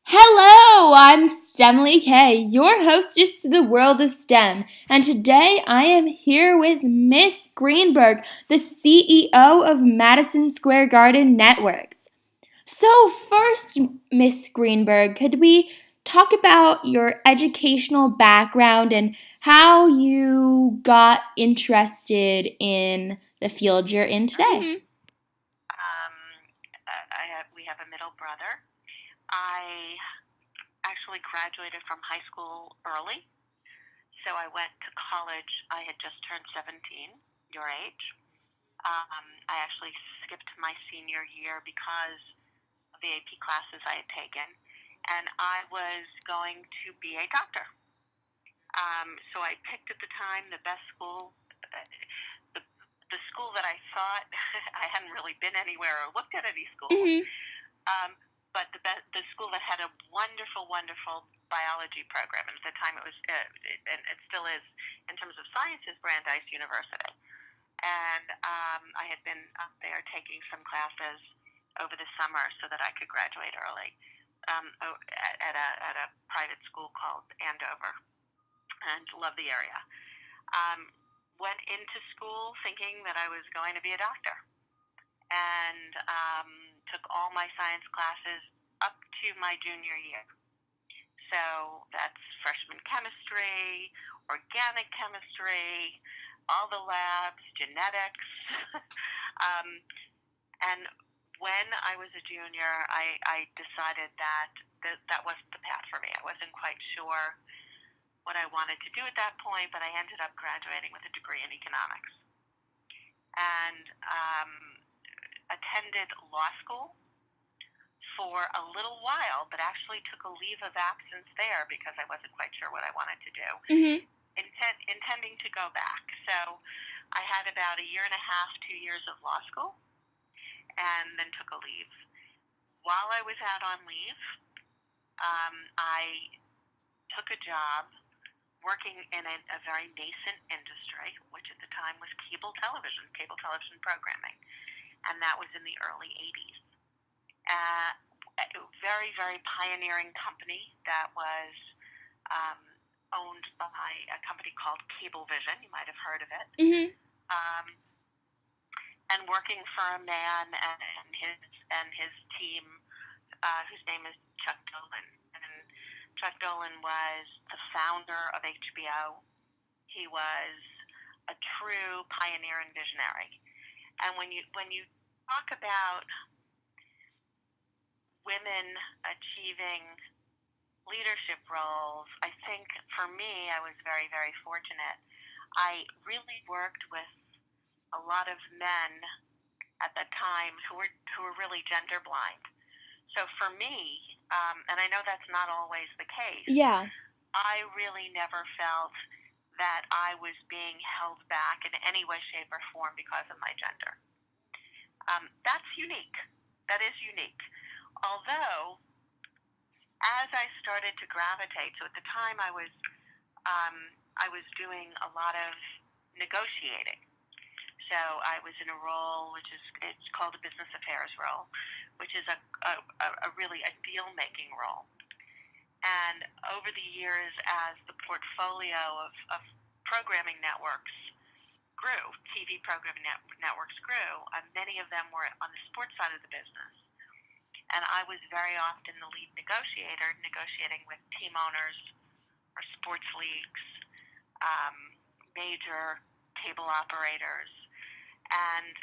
Hello, I'm STEMlyK, your hostess to the world of STEM, and today I am here with Miss Greenberg, the CEO of Madison Square Garden Networks. So, first, Miss Greenberg, could we talk about your educational background and how you got interested in the field you're in today? Um, we have a middle brother. I actually graduated from high school early, so I went to college. I had just turned 17, your age. I actually skipped my senior year because of the AP classes I had taken, and I was going to be a doctor. So I picked at the time the best school, the, the school that I thought I hadn't really been anywhere or looked at any schools. Mm-hmm. But the school that had a wonderful, wonderful biology program, and at the time it was, and it still is, in terms of sciences, Brandeis University. And I had been up there taking some classes over the summer so that I could graduate early at a private school called Andover, and loved the area. Went into school thinking that I was going to be a doctor, and took all my science classes up to my junior year. So that's freshman chemistry, organic chemistry, all the labs, genetics. um, and when I was a junior, I decided that wasn't the path for me. I wasn't quite sure what I wanted to do at that point, but I ended up graduating with a degree in economics and attended law school for a little while, but actually took a leave of absence there because I wasn't quite sure what I wanted to do, Mm-hmm. intending to go back. So I had about a year and a half, 2 years of law school, and then took a leave. While I was out on leave, I took a job working in a very nascent industry, which at the time was cable television programming, and that was in the early 80s. A very, very pioneering company that was um, owned by a company called Cablevision. You might have heard of it. Mm-hmm. Um, and working for a man and his team, whose name is Chuck Dolan. And Chuck Dolan was the founder of HBO. He was a true pioneer and visionary. And when you talk about women achieving leadership roles, I think for me, I was very, very fortunate. I really worked with a lot of men at that time who were really gender blind. So for me, and I know that's not always the case, Yeah. I really never felt that I was being held back in any way, shape, or form because of my gender. That's unique. That is unique. Although, as I started to gravitate, so at the time I was doing a lot of negotiating. So I was in a role it's called a business affairs role, which is a really a deal making role. And over the years, as the portfolio of programming networks grew, TV programming networks grew, many of them were on the sports side of the business. And I was very often the lead negotiator, negotiating with team owners or sports leagues, major cable operators, and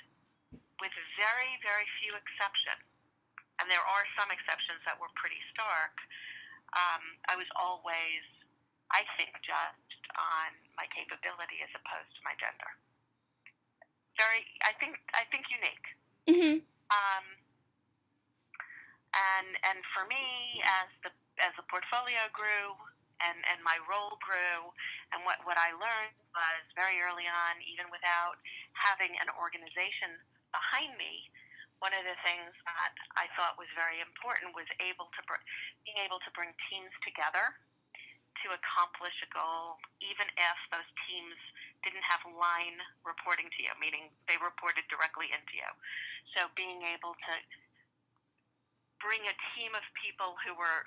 with very, very few exceptions, and there are some exceptions that were pretty stark, I was always, I think, judged on my capability as opposed to my gender. I think unique. Mm-hmm. Um, and for me, as the portfolio grew and my role grew, and what I learned was very early on, even without having an organization behind me, one of the things that I thought was very important was being able to bring teams together to accomplish a goal, even if those teams didn't have line reporting to you, meaning they reported directly into you. So being able to bring a team of people who were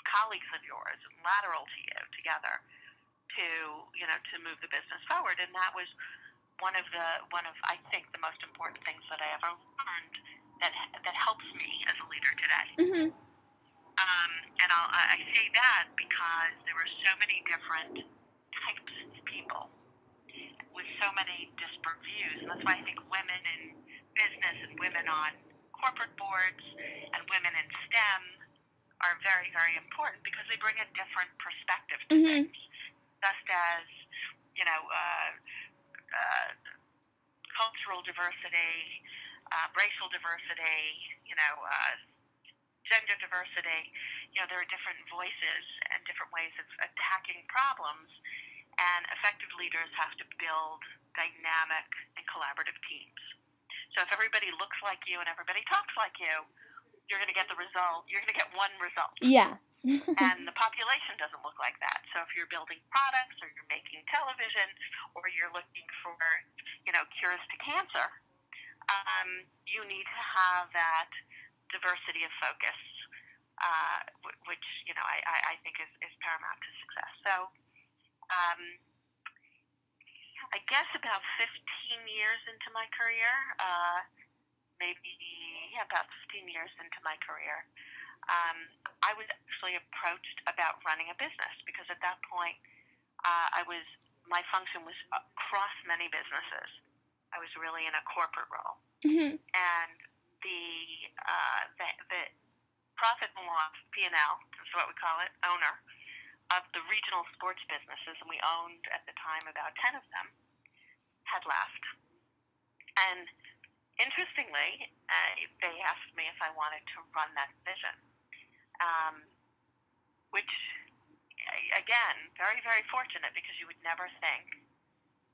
colleagues of yours, lateral to you, together to to move the business forward. And that was one of I think the most important things that I ever learned that helps me as a leader today. Mm-hmm. And I say that because there were so many different types of people with so many disparate views, and that's why I think women in business and women on corporate boards and women in STEM are very, very important because they bring a different perspective to things. Just as, you know, cultural diversity, racial diversity, gender diversity, there are different voices and different ways of attacking problems, and effective leaders have to build dynamic and collaborative teams. So if everybody looks like you and everybody talks like you're going to get the result. You're going to get one result. Yeah. And the population doesn't look like that. So if you're building products or you're making television or you're looking for, cures to cancer, you need to have that diversity of focus, which, I think is paramount to success. So I guess about 15 years into my career, about 15 years into my career, I was actually approached about running a business because at that point, my function was across many businesses. I was really in a corporate role, and the profit and loss (P&L) is what we call it, owner of the regional sports businesses, and we owned at the time about 10 of them, had left. And interestingly, they asked me if I wanted to run that division, which, again, very, very fortunate because you would never think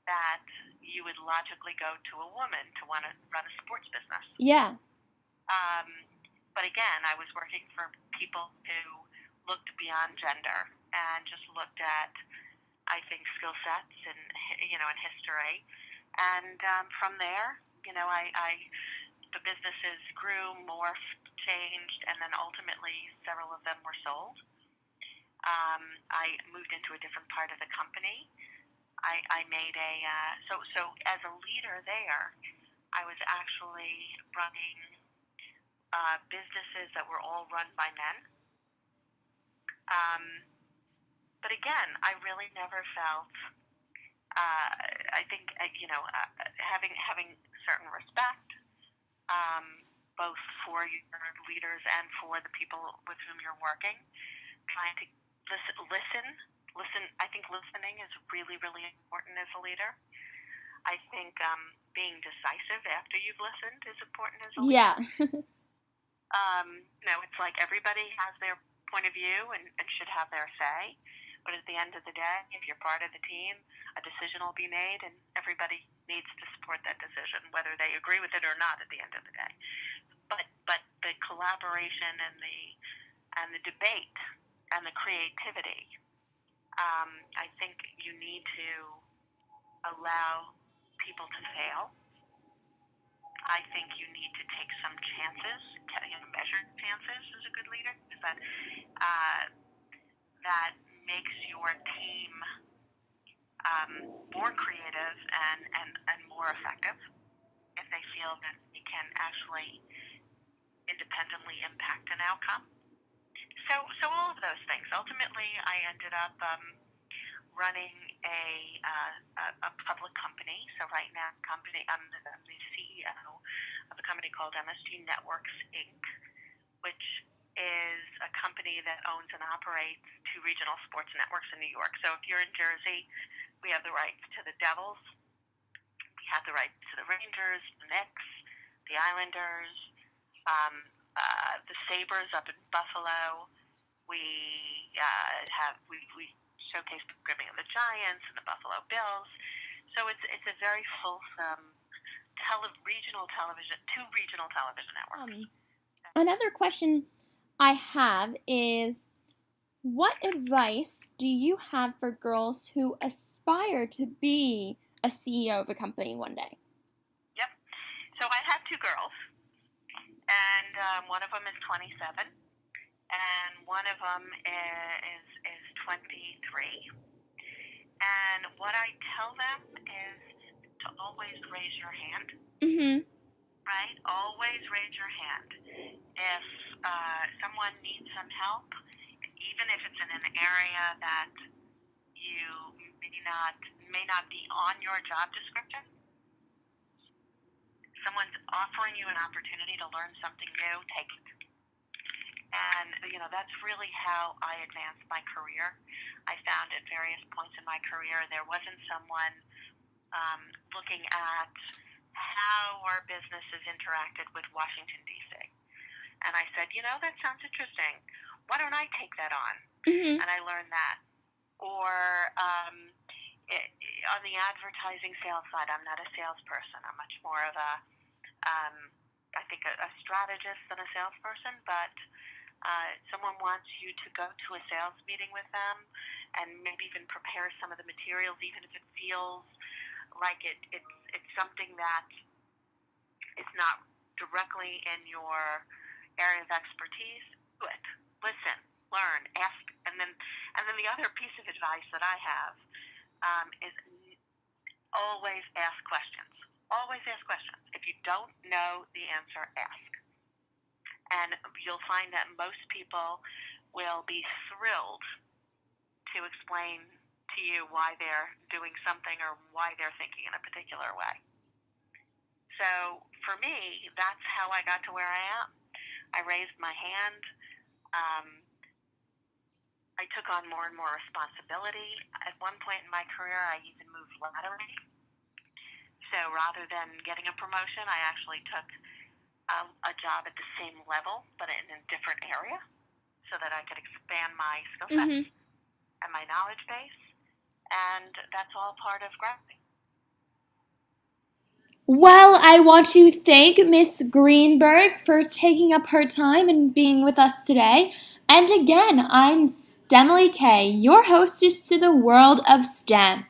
that you would logically go to a woman to want to run a sports business. Yeah. But again, I was working for people who looked beyond gender and just looked at, I think, skill sets and, and history. And from there, the businesses grew, morphed, changed, and then ultimately several of them were sold. I moved into a different part of the company. I made so as a leader there, I was actually running businesses that were all run by men. But again, I really never felt. I think having certain respect, both for your leaders and for the people with whom you're working, trying to listen. I think listening is really, really important as a leader. I think being decisive after you've listened is important as a leader. Yeah. It's like everybody has their point of view and should have their say. But at the end of the day, if you're part of the team, a decision will be made, and everybody needs to support that decision, whether they agree with it or not at the end of the day. But the collaboration and the debate and the creativity, I think you need to allow people to fail. I think you need to take some chances, measured chances as a good leader, because that makes your team more creative and more effective if they feel that they can actually independently impact an outcome. So all of those things. Ultimately, I ended up running a public company. So right now, I'm the CEO of a company called MSG Networks, Inc., which is a company that owns and operates 2 regional sports networks in New York. So if you're in Jersey, we have the rights to the Devils, we have the rights to the Rangers, the Knicks, the Islanders, the Sabres up in Buffalo. We showcase programming of the Giants and the Buffalo Bills. So it's a very fulsome regional television, 2 regional television networks. Another question I have is, what advice do you have for girls who aspire to be a CEO of a company one day? Yep. So I have 2 girls, and one of them is 27, and one of them is 23. And what I tell them is to always raise your hand. Mm-hmm. Right? Always raise your hand. If someone needs some help, even if it's in an area that you may not be on your job description, someone's offering you an opportunity to learn something new, take it. And, that's really how I advanced my career. I found at various points in my career there wasn't someone looking at how our businesses interacted with Washington, D.C. And I said, that sounds interesting. Why don't I take that on? Mm-hmm. And I learned that. Or on the advertising sales side, I'm not a salesperson. I'm much more of I think a strategist than a salesperson, but someone wants you to go to a sales meeting with them and maybe even prepare some of the materials, even if it feels like it's something that is not directly in your area of expertise. Do it. Listen, learn, ask, and then the other piece of advice that I have is always ask questions. Always ask questions. If you don't know the answer, ask. And you'll find that most people will be thrilled to explain to you why they're doing something or why they're thinking in a particular way. So for me, that's how I got to where I am. I raised my hand. I took on more and more responsibility. At one point in my career, I even moved laterally. So rather than getting a promotion, I actually took a job at the same level, but in a different area, so that I could expand my skill sets and my knowledge base. And that's all part of growing. Well, I want to thank Miss Greenberg for taking up her time and being with us today. And again, I'm STEMlyK, your hostess to the world of STEM.